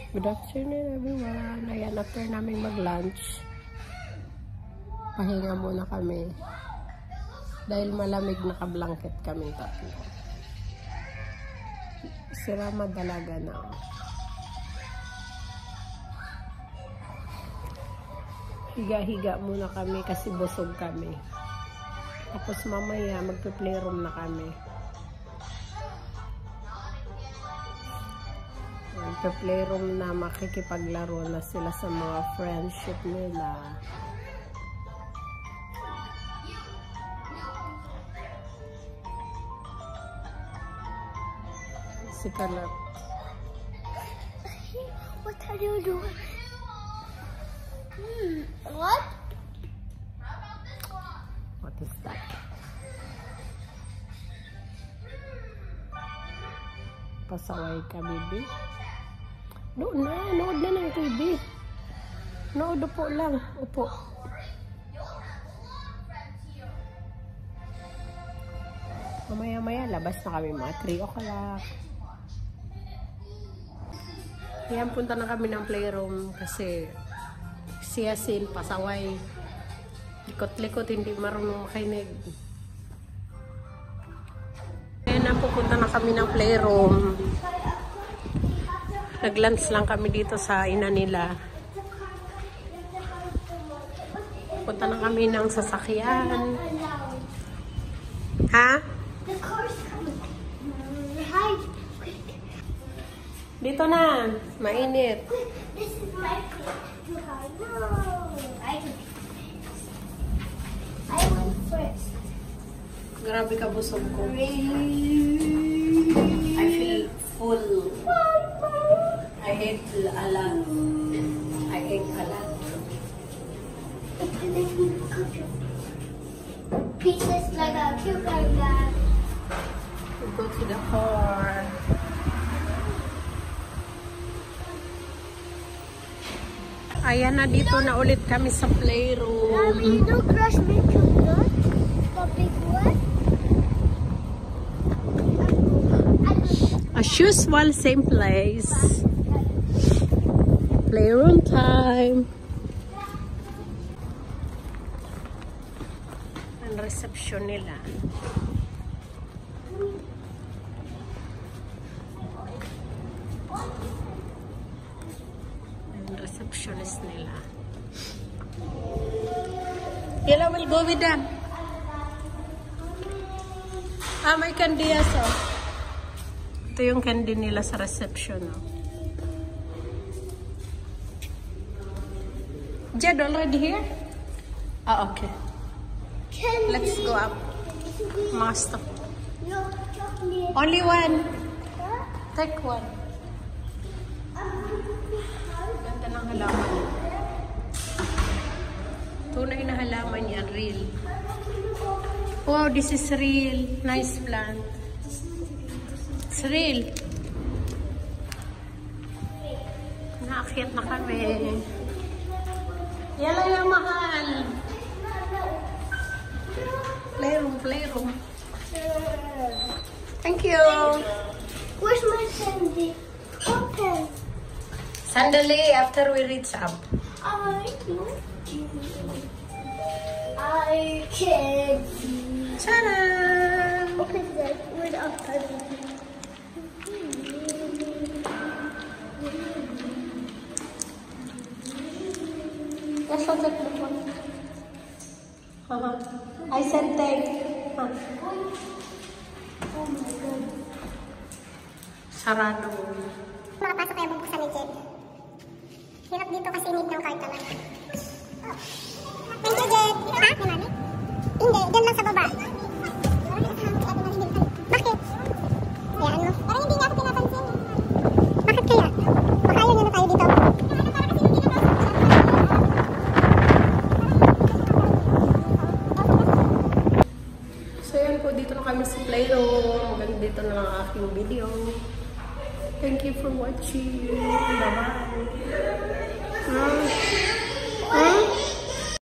Good afternoon everyone. Ayan, after namin mag-lunch, pahinga muna kami. Dahil malamig, naka-blanket kami tatlo. Si Rama dalaga na. Higa-higa muna kami kasi busog kami. Tapos mamaya magpe-playroom na kami. Magpe-playroom na, makikipaglaro na sila sa mga friendship nila. Si Kalat. What are you doing? What? What is that? Pasaway ka, baby? Nood na ng TV. Nood upo lang. Upo. Mamaya-maya, labas na kami mga 3 o'clock. Ayan, punta na kami ng playroom kasi si Yasin, pasaway. Likot-likot, hindi marunong makinig. Ayan na, pupunta na kami ng playroom. Nag-lunch lang kami dito sa ina nila. Punta na kami ng sasakyan. Ha? Dito na. Mainit. This is my car. No. I went first. Grabe ka, busog ko. I feel full. I ate a lot. I ate a lot. Pieces like a cucumber. We go to the car. Ayan na, dito na ulit kami sa playroom. Mommy, you crush me chocolate? The big one? As usual, same place. Playroom time. Ang reception nila. Receptionist nila. Yella will go with them. May candy so. Ito yung candy nila sa reception. Oh. Jed already here? Okay. Let's go up. Master. Only one. Take one. Ganda ng halaman. Tunay na halaman yan, real. Wow, this is real. Nice plant. It's real. Naakyat na kami. Yala yung mahal. Playroom. Thank you. Where's my candy? Open. Sandali, after we reach up. I can't. Ta-da! Okay, Dad. Where's our candy? Yes, I'll take the one. I said take. Oh my God. Sarado. Makapasok kayo bubuksan ni Jed. Hirap dito kasi need ng card naman. Thank you, Jed. Ha? Ni Mami? Hindi, dyan lang sa baba. Bakit? Hayaan mo. Parang hindi niya ako pinapansin. Bakit kaya? Baka ayaw niya na tayo dito. So yan po, dito na kami sa playroom. Hanggang dito na ang aking video. Thank you for watching. Bye-bye.